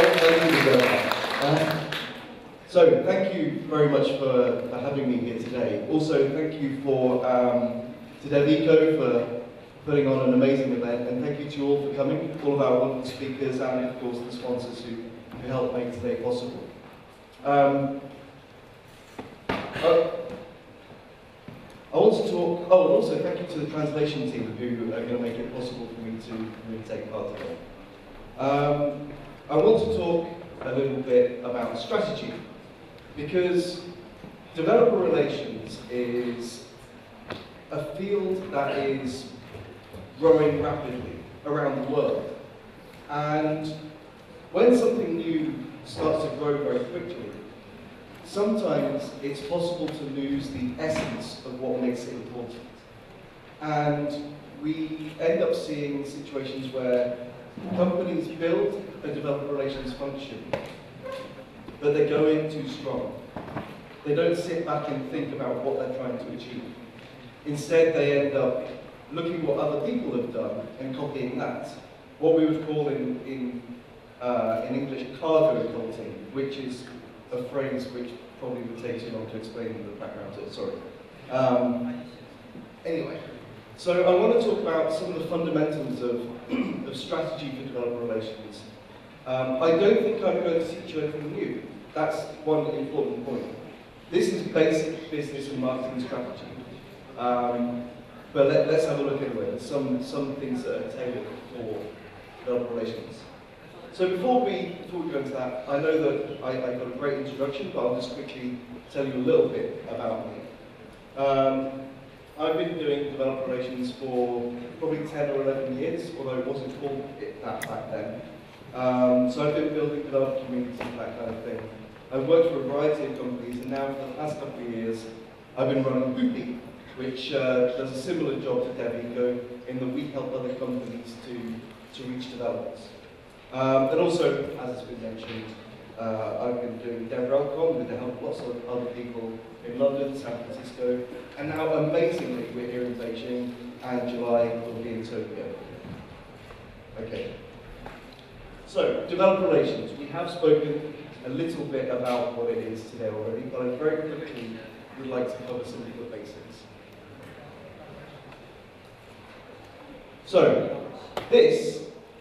thank you, so thank you very much for having me here today. Also, thank you to Devico for putting on an amazing event, and thank you to you all for coming, all of our wonderful speakers, and of course the sponsors who helped make today possible. I want to talk, and also thank you to the translation team who are going to make it possible for me to take part today. I want to talk a little bit about strategy, because developer relations is a field that is growing rapidly around the world. And when something new starts to grow very quickly, sometimes it's possible to lose the essence of what makes it important. And we end up seeing situations where companies build a developer relations function, but they go in too strong. They don't sit back and think about what they're trying to achieve. Instead, they end up looking what other people have done and copying that. What we would call in English cargo culting, which is a phrase which probably would take too long to explain in the background, so sorry. Anyway, so I want to talk about some of the fundamentals of strategy for developer relations. I don't think I'm going to teach you anything new. That's one important point. This is basic business and marketing strategy. But let's have a look anyway. There's some things that are tailored for developer relations. So before we go into that, I know that I got a great introduction, but I'll just quickly tell you a little bit about me. I've been doing developer relations for probably 10 or 11 years, although it wasn't called that back then. So I've been building developer communities, that kind of thing. I've worked for a variety of companies, and now for the past couple of years, I've been running Hoopy, which does a similar job to Devico in that we help other companies to reach developers. And also, as has been mentioned, I've been doing Revell with the help of lots of other people in London, San Francisco, and now amazingly we're here in Beijing, and July will be in Tokyo. Okay. So, developer relations. We have spoken a little bit about what it is today already, but I very quickly would like to cover some of the basics. So, this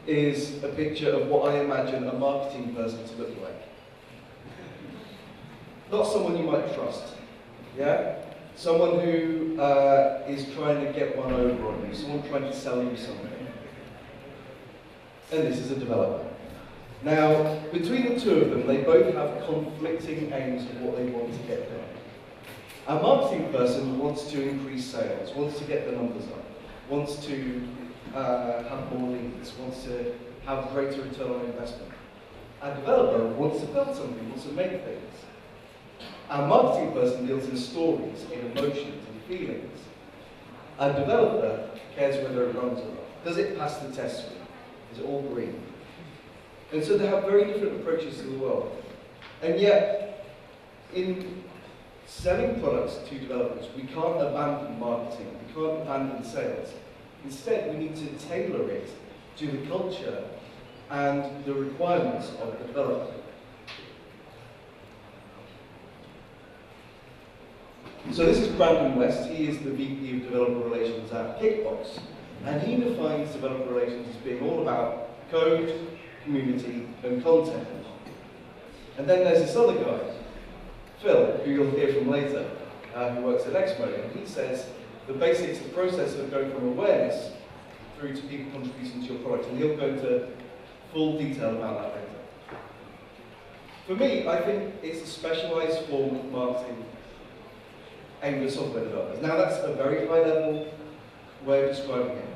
is a picture of what I imagine a marketing person to look like. Not someone you might trust, yeah? Someone who is trying to get one over on you, someone trying to sell you something. And this is a developer. Now, between the two of them, they both have conflicting aims of what they want to get done. A marketing person wants to increase sales, wants to get the numbers up, wants to have more leads, wants to have greater return on investment. A developer wants to build something, wants to make things. A marketing person deals in stories, in emotions and feelings. A developer cares whether it runs or not. Does it pass the test suite? Is it all green? And so they have very different approaches to the world. And yet, in selling products to developers, we can't abandon marketing, we can't abandon sales. Instead, we need to tailor it to the culture and the requirements of the developer. So this is Brandon West. He is the VP of Developer Relations at Kickbox. And he defines developer relations as being all about code, community, and content. And then there's this other guy, Phil, who you'll hear from later, who works at Exmo, and he says the basics, the process of going from awareness through to people contributing to your product, and he'll go into full detail about that later. For me, I think it's a specialized form of marketing aimed at software developers. Now that's a very high level way of describing it,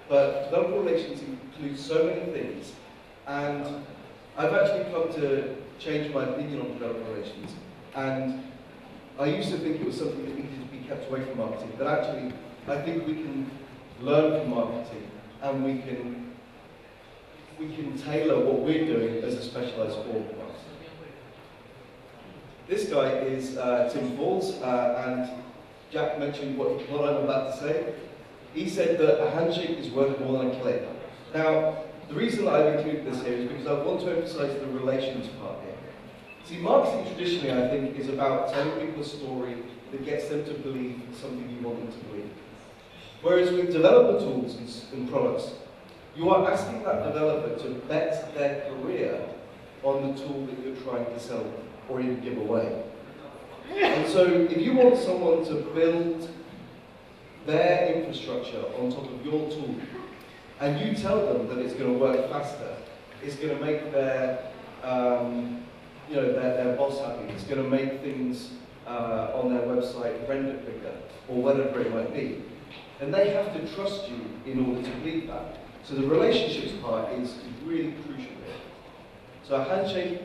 but developer relations includes so many things, and I've actually come to change my opinion on developer relations, and I used to think it was something that needed to be kept away from marketing, but actually I think we can learn from marketing, and we can tailor what we're doing as a specialized form of marketing. This guy is Tim Falls, and Jack mentioned what I'm about to say. He said that a handshake is worth more than a click. Now, The reason that I've included this here is because I want to emphasize the relations part here. See, marketing traditionally, I think, is about telling people a story that gets them to believe something you want them to believe. Whereas with developer tools and products, you are asking that developer to bet their career on the tool that you're trying to sell or even give away. And so if you want someone to build their infrastructure on top of your tool, and you tell them that it's going to work faster, it's going to make their their boss happy, it's going to make things on their website render quicker, or whatever it might be, then they have to trust you in order to believe that. So the relationships part is really crucial here. So a handshake,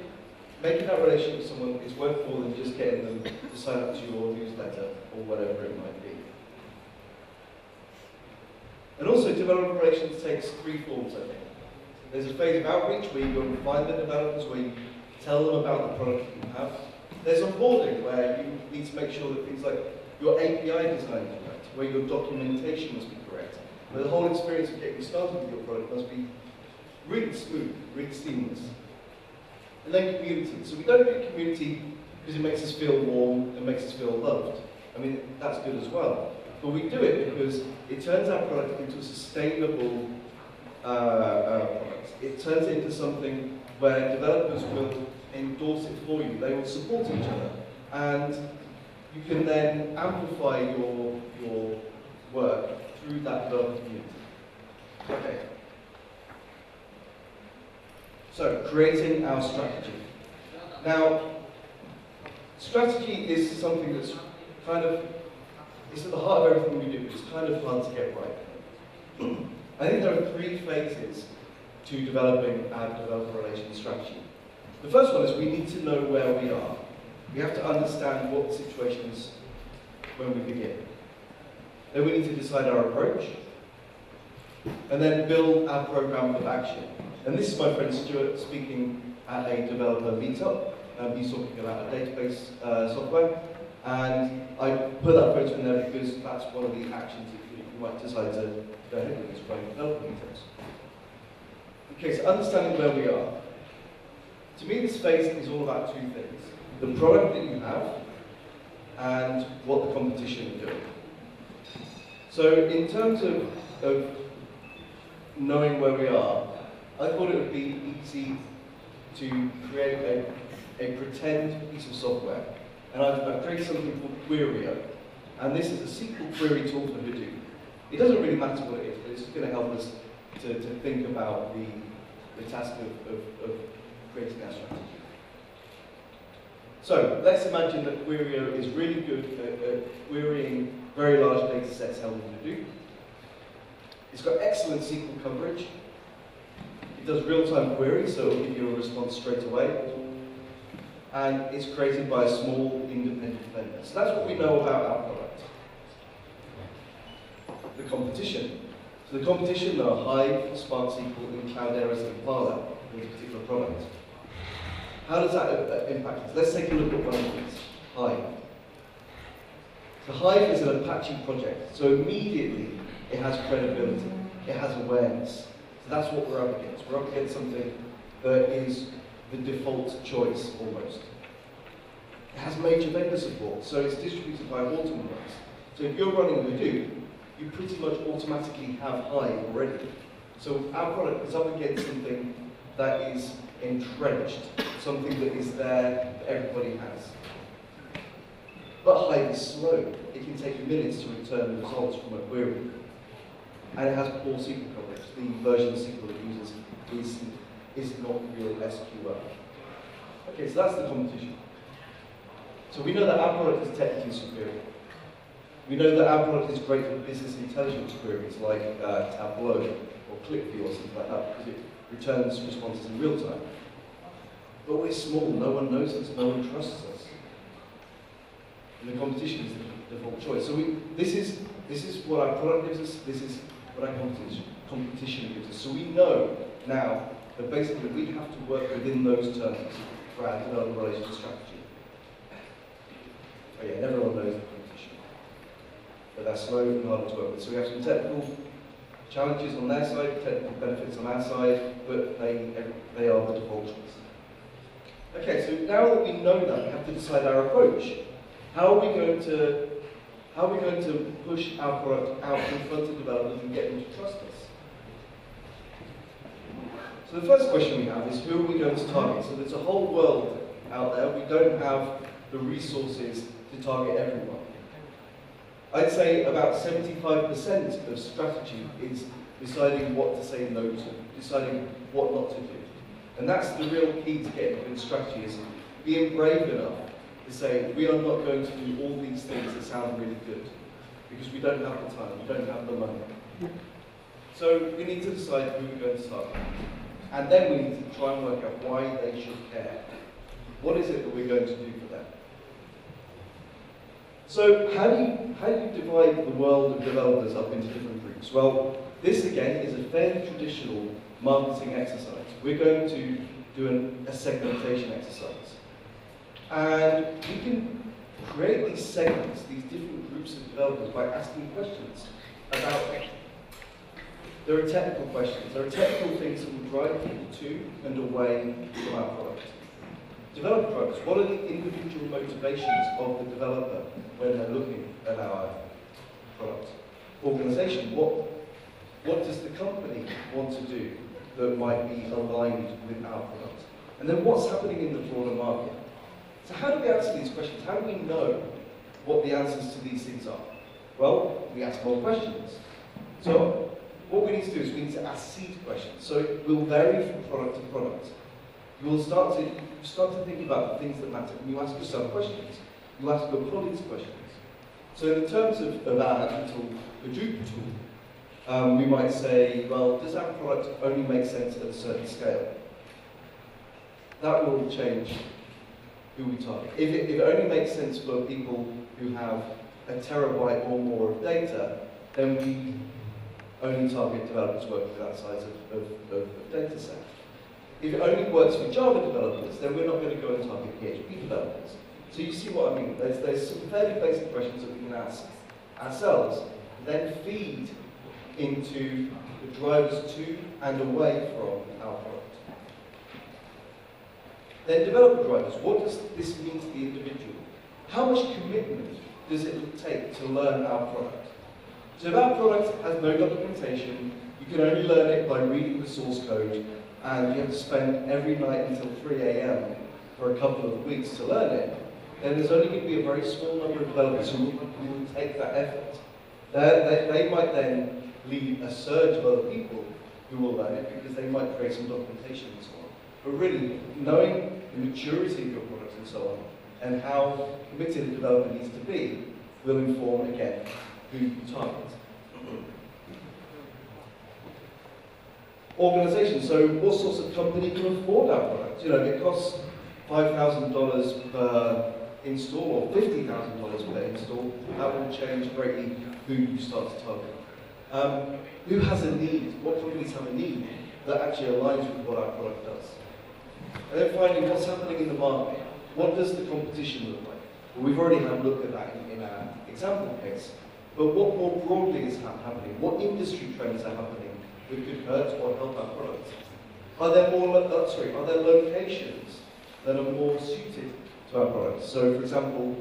making that relationship with someone is worth more than just getting them to sign up to your newsletter or whatever it might be. And also, developer relations takes three forms, I think. There's a phase of outreach where you go and find the developers, where you tell them about the product that you have. There's onboarding, where you need to make sure that things like your API design is correct, where your documentation must be correct, where the whole experience of getting started with your product must be really smooth, really seamless. And then community. So we don't do community because it makes us feel warm and makes us feel loved. I mean, that's good as well. But we do it because it turns our product into a sustainable product. It turns it into something where developers will endorse it for you. They will support each other. And you can then amplify your work through that developer community. Okay. So, creating our strategy. Now, strategy is something that's kind of, it's at the heart of everything we do, but it's kind of hard to get right. I think there are three phases to developing our developer relations strategy. The first one is we need to know where we are. We have to understand what the situation is when we begin. Then we need to decide our approach, and then build our program of action. And this is my friend Stuart speaking at a developer meetup. He's talking about a database software. And I put that photo in there because that's one of the actions that you might decide to go ahead with, is running developer meetups. Okay, so understanding where we are. To me, this phase is all about two things. The product that you have and what the competition is doing. So in terms of knowing where we are, I thought it would be easy to create a pretend piece of software. And I've created something called Querio. And this is a SQL query tool for Hadoop. It doesn't really matter what it is, but it's going to help us to think about the task of creating our strategy. So let's imagine that Querio is really good at querying very large data sets held in Hadoop. It's got excellent SQL coverage. It does real-time queries, so it'll give you a response straight away. And it's created by a small independent vendor. So that's what we know about our product. The competition. So the competition are Hive, Spark SQL, and Cloudera's Impala in this particular product. How does that impact us? Let's take a look at one of these, Hive. So Hive is an Apache project, so immediately it has credibility, it has awareness. So that's what we're up against. We're up against something that is the default choice, almost. It has major vendor support, so it's distributed by Watermarks. So if you're running Hadoop, you pretty much automatically have Hive already. So our product is up against something that is entrenched, something that is there that everybody has. But Hive is slow. It can take minutes to return the results from a query. And it has poor SQL coverage. The version of SQL it uses is not real SQL. Okay, so that's the competition. So we know that our product is technically superior. We know that our product is great for business intelligence queries like Tableau or ClickView or something like that, because it returns responses in real time. But we're small, no one knows us, no one trusts us. And the competition is the default choice. So this is what our product gives us, this is what our competition gives us. So we know now that basically we have to work within those terms for our developer relations strategy. Oh yeah, and everyone knows the competition. But they're slow and hard to work with. So we have some technical challenges on their side, technical benefits on our side, but they are the default choice. Okay, so now that we know that, we have to decide our approach. How are we going to push our product out in front of developers and get them to trust us? So the first question we have is, who are we going to target? So there's a whole world out there. We don't have the resources to target everyone. I'd say about 75% of strategy is deciding what to say no to, deciding what not to do. And that's the real key to getting good strategy, is being brave enough to say, we are not going to do all these things that sound really good, because we don't have the time, we don't have the money. So we need to decide who we're going to target. And then we need to try and work out why they should care. What is it that we're going to do for them? So how do you divide the world of developers up into different groups? Well, this again is a fairly traditional marketing exercise. We're going to do a segmentation exercise. And we can create these segments, these different groups of developers, by asking questions about. There are technical questions. There are technical things that will drive people to and away from our product. Developer products, what are the individual motivations of the developer when they're looking at our product? Organization, what does the company want to do that might be aligned with our product? And then what's happening in the broader market? So how do we answer these questions? How do we know what the answers to these things are? Well, we ask more questions. So what we need to do is we need to ask seed questions. So it will vary from product to product. You will start to think about the things that matter. And you ask yourself questions. You ask your colleagues questions. So in terms of our tool, the Drupal tool, we might say, well, does our product only make sense at a certain scale? That will change who we target. If it only makes sense for people who have a terabyte or more of data, then we only target developers working with that size of data set. If it only works for Java developers, then we're not going to go and target PHP developers. So you see what I mean? There's some fairly basic questions that we can ask ourselves, then feed into the drivers to and away from our product. Then developer drivers, what does this mean to the individual? How much commitment does it take to learn our product? So if our product has no documentation, you can only learn it by reading the source code, and you have to spend every night until 3 AM for a couple of weeks to learn it, then there's only going to be a very small number of developers who will take that effort. They might then lead a surge of other people who will learn it, because they might create some documentation and so on. But really, knowing the maturity of your product and so on, and how committed a developer needs to be, will inform, again, who you target. Organization, so what sorts of company can afford our product? You know, if it costs $5,000 per install or $50,000 per install, that will change greatly who you start to target. Who has a need? What companies have a need that actually aligns with what our product does? And then finally, what's happening in the market? What does the competition look like? Well, we've already had a look at that in our example case. But what more broadly is happening? What industry trends are happening that could hurt or help our product? Are there locations that are more suited to our products? So, for example,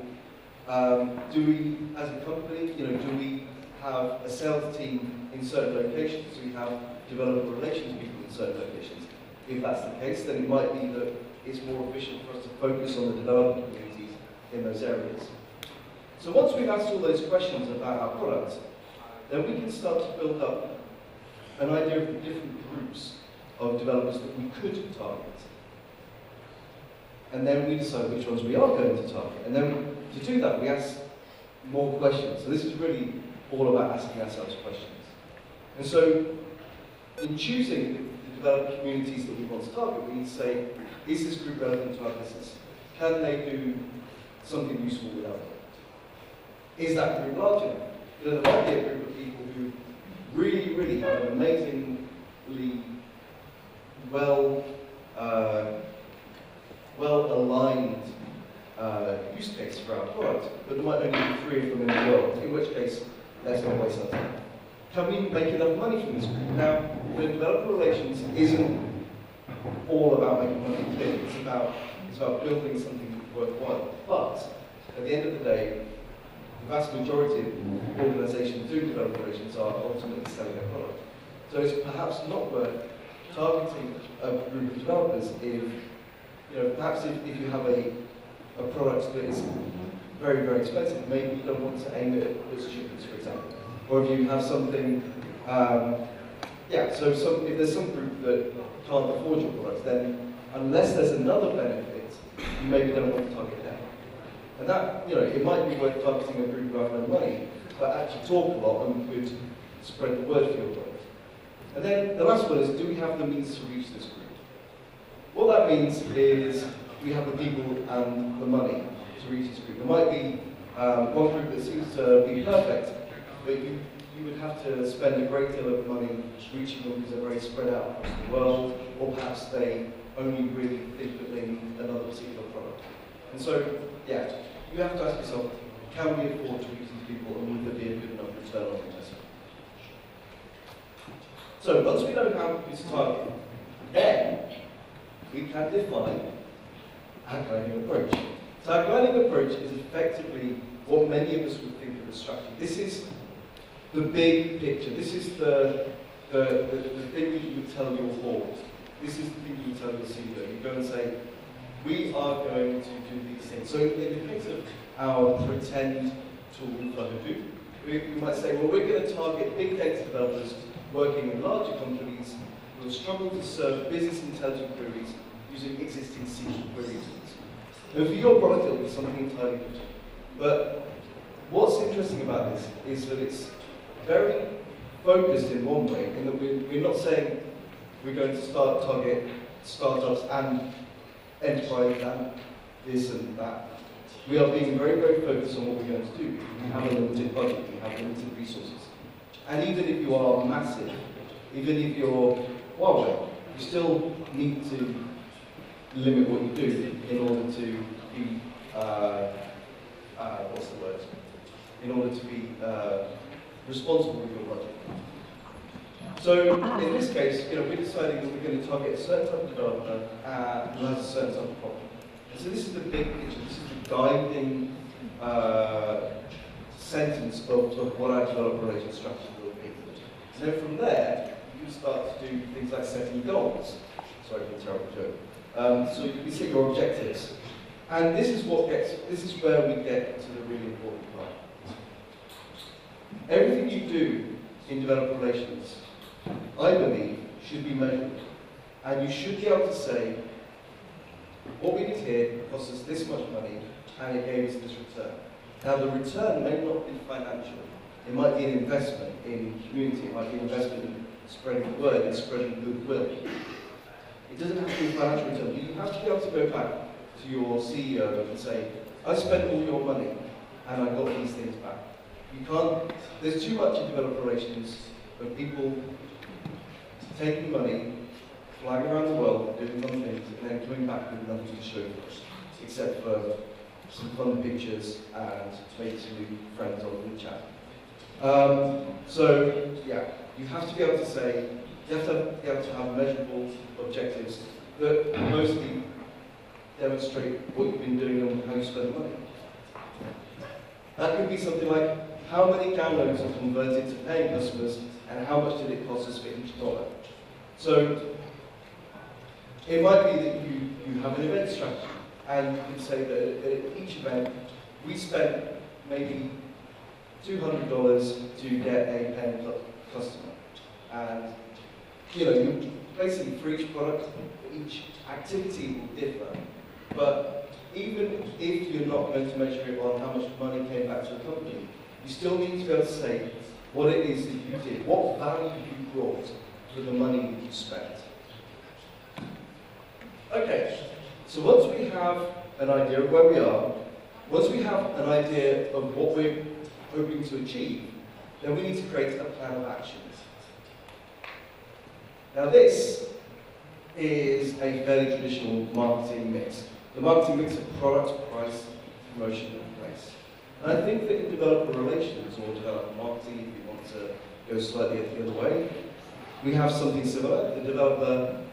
do we, as a company, do we have a sales team in certain locations? Do we have developer relations people in certain locations? If that's the case, then it might be that it's more efficient for us to focus on the developer communities in those areas. So once we've asked all those questions about our product, then we can start to build up an idea of the different groups of developers that we could target. And then we decide which ones we are going to target. And then to do that, we ask more questions. So this is really all about asking ourselves questions. And so in choosing the developer communities that we want to target, we need to say, is this group relevant to our business? Can they do something useful with our product? Is that group large enough? There might be a group of people who really, really have an amazingly well-aligned use case for our product, but there might only be 3 of them in the world, in which case, let's not waste our time. can we make enough money from this group? Now, the developer relations isn't all about making money clear. It's about building something worthwhile. But at the end of the day, the vast majority of organizations doing developer relations are ultimately selling their product. So it's perhaps not worth targeting a group of developers if, perhaps if you have a product that is very, very expensive, maybe you don't want to aim it at students, for example. Or if you have something, so if there's some group that can't afford your product, then unless there's another benefit, you maybe don't want to target them. And that, it might be worth targeting a group who have no money, but actually talk a lot and could spread the word for your product. And then the last one is, do we have the means to reach this group? What that means is we have the people and the money to reach this group. There might be one group that seems to be perfect, but you would have to spend a great deal of money reaching them because they're very spread out across the world, or perhaps they only really think that they need another particular product. And so, you have to ask yourself, can we afford to reach these people, and would there be a good enough return on investment? So once we know how to target, then we can define our guiding approach. So our guiding approach is effectively what many of us would think of as strategy. This is the big picture. This is the thing that you would tell your board. This is the thing you would tell your CEO. You go and say, we are going to do these things. So in the case of our pretend tool for Hadoop, we might say, well, we're going to target big data developers working in larger companies who will struggle to serve business intelligence queries using existing SQL query tools. And for your product, it'll be something entirely different. But what's interesting about this is that it's very focused in one way, in that we're not saying we're going to target startups and enterprise and this and that. We are being very, very focused on what we're going to do. We have a limited budget, we have limited resources. And even if you are massive, even if you're Huawei, you still need to limit what you do in order to be, in order to be responsible with your budget. So in this case, we're deciding that we're going to target a certain type of developer who has a certain type of problem. And so this is the big picture. This is the guiding sentence of what our developer relations strategy will be. And then from there, you can start to do things like setting goals. Sorry for the terrible joke. So you set your objectives. And this is where we get to the really important part. Everything you do in developer relations, I believe, should be measurable. And you should be able to say, what we did here cost us this much money, and it gave us this return. Now, the return may not be financial. It might be an investment in community. It might be an investment in spreading the word and spreading goodwill. It doesn't have to be a financial return. You have to be able to go back to your CEO and say, I spent all your money, and I got these things back. You can't, there's too much in developer relations of people taking money, flying around the world, doing fun things, and then coming back with nothing to show for us, except for some fun pictures and make some new friends on WeChat. So, you have to be able to say, you have to be able to have measurable objectives that mostly demonstrate what you've been doing and how you spend money. That could be something like, how many downloads are converted to paying customers, and how much did it cost us for each dollar? So, it might be that you have an event strategy, and you can say that at each event, we spent maybe $200 to get a paying customer. And, you basically for each product, each activity will differ. But even if you're not going to measure it on how much money came back to the company, you still need to be able to say what it is that you did, what value you brought for the money that you spent. Okay, so once we have an idea of where we are, once we have an idea of what we're hoping to achieve, then we need to create a plan of action. Now this is a fairly traditional marketing mix. The marketing mix of product, price, promotion, and place. And I think that in developer relations, or developer marketing, if you want to goes slightly the other way. We have something similar, the developer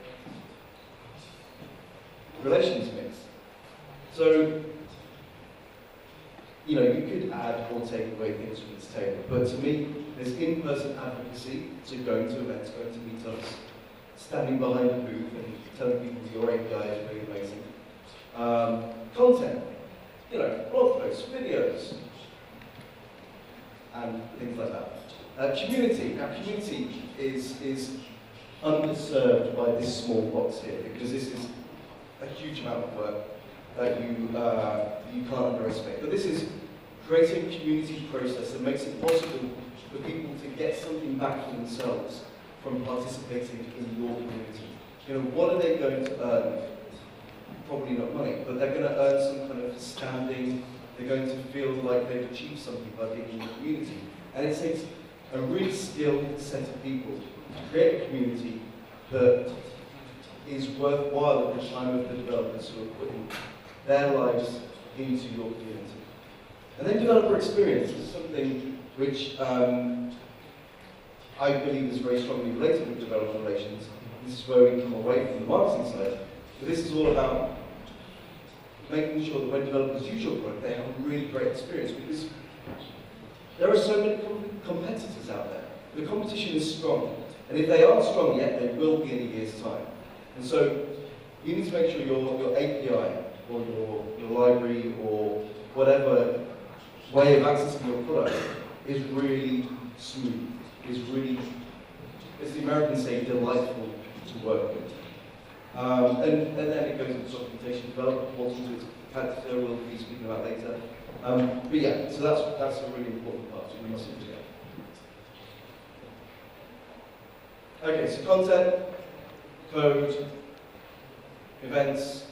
relations mix. So, you could add or take away things from this table, but to me, there's in-person advocacy, so going to events, going to meetups, standing behind a booth and telling people your API is really amazing. Content, blog posts, videos, and things like that. Community. Now, community is underserved by this small box here, because this is a huge amount of work that you can't underestimate. But this is creating a community process that makes it possible for people to get something back for themselves from participating in your community. What are they going to earn? Probably not money, but they're going to earn some kind of standing. They're going to feel like they've achieved something by being in the community. And it takes a really skilled set of people to create a community that is worthwhile at the time of the developers who are putting their lives into your community. And then developer experience is something which I believe is very strongly related with developer relations. This is where we come away from the marketing side. But this is all about making sure that when developers use your product, they have a really great experience, because there are so many competitors out there. The competition is strong. And if they aren't strong yet, they will be in a year's time. And so you need to make sure your API or your library or whatever way of accessing your product is really smooth, is really, as the Americans say, delightful to work with. And then it goes into documentation development, which we'll be speaking about later. But yeah, so that's a really important part, so we mustn't forget. Okay, so content, code, events,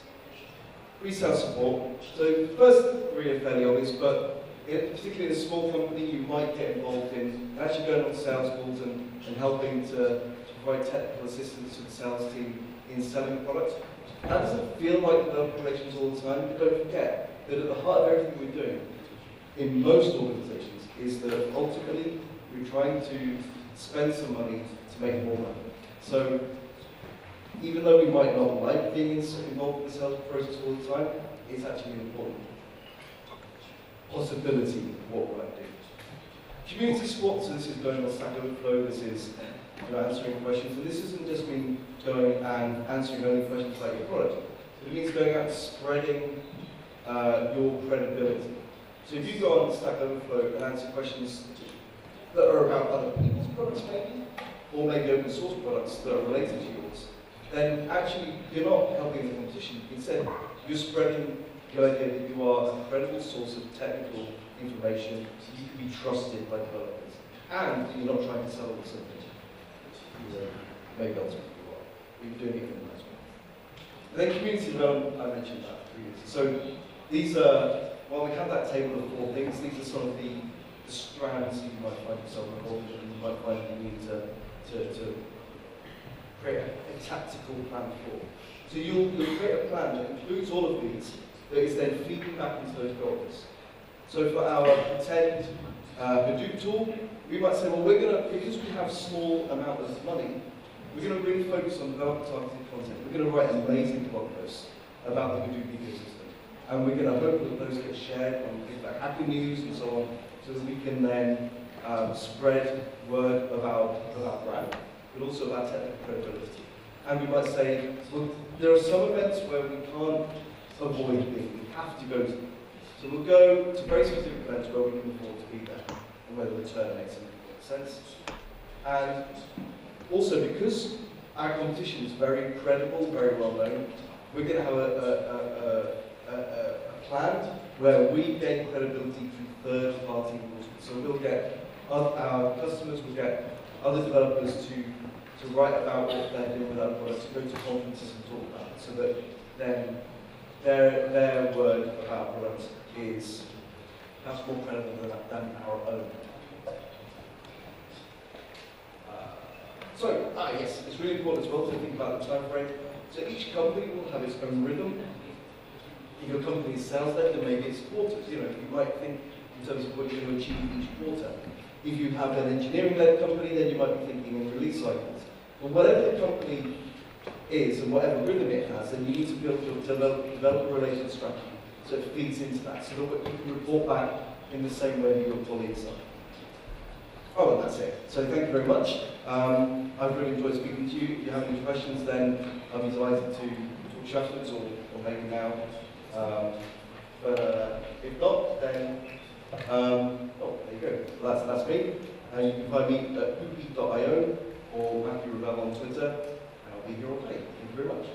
pre-sale support. So the first three are fairly obvious, but particularly in a small company, you might get involved in actually going on sales calls and helping to provide technical assistance to the sales team in selling the product. That doesn't feel like developer relations all the time, but don't forget that at the heart of everything we're doing in most organizations is that ultimately we're trying to spend some money to make more money. So even though we might not like being involved in the sales process all the time, it's actually an important possibility of what we're doing. Community support, so this is going on Stack Overflow, this is answering questions, and this isn't just mean going and answering only questions about your product. It means going out and spreading your credibility. So if you go on Stack Overflow and answer questions that are about other people's products maybe, or maybe open source products that are related to yours, then actually you're not helping the competition. Instead, you're spreading the idea that you are a credible source of technical information, you can be trusted by developers, and you're not trying to sell them something. Maybe ultimately you are, but you're doing it in a nice way. And then community development, I mentioned that previously. So these are, while we have that table of 4 things, these are some of the strands you might find yourself involved in, and you might find you need to create a tactical plan for. So you'll create a plan that includes all of these, that is then feeding back into those goals. So for our pretend Hadoop tool, we might say, well, because we have small amount of money, we're going to really focus on developer targeted content. We're going to write amazing blog posts about the Hadoop ecosystem. And we're going to hope that those get shared on things like Happy News and so on, so that we can then spread word about brand, but also about technical credibility. And we might say, well, there are some events where we can't avoid being, we have to go to. So we'll go to very specific events where we can afford to be there, and where the return makes sense. And also, because our competition is very credible, very well known, we're going to have a plan where we gain credibility through third-party rules. So we'll get our customers, we'll get other developers to write about what they're doing with our products, to go to conferences and talk about it, so that then their word about our products is perhaps more credible than our own. Yes, it's really important as well to think about the time frame. So each company will have its own rhythm. If your company is sales led, then maybe it's quarters. You might think in terms of what you're going to achieve each quarter. If you have an engineering-led company, then you might be thinking in release cycles. But whatever the company is and whatever rhythm it has, then you need to be able to develop a relational strategy so it feeds into that, so that you can report back in the same way that your colleagues are. Oh, and that's it. So thank you very much. I've really enjoyed speaking to you. If you have any questions, then I'll be delighted to talk afterwards or maybe now. But if not, then, oh, there you go. So that's me. You can find me at poopy.io or Matthew Revell on Twitter, and I'll be here all day. Thank you very much.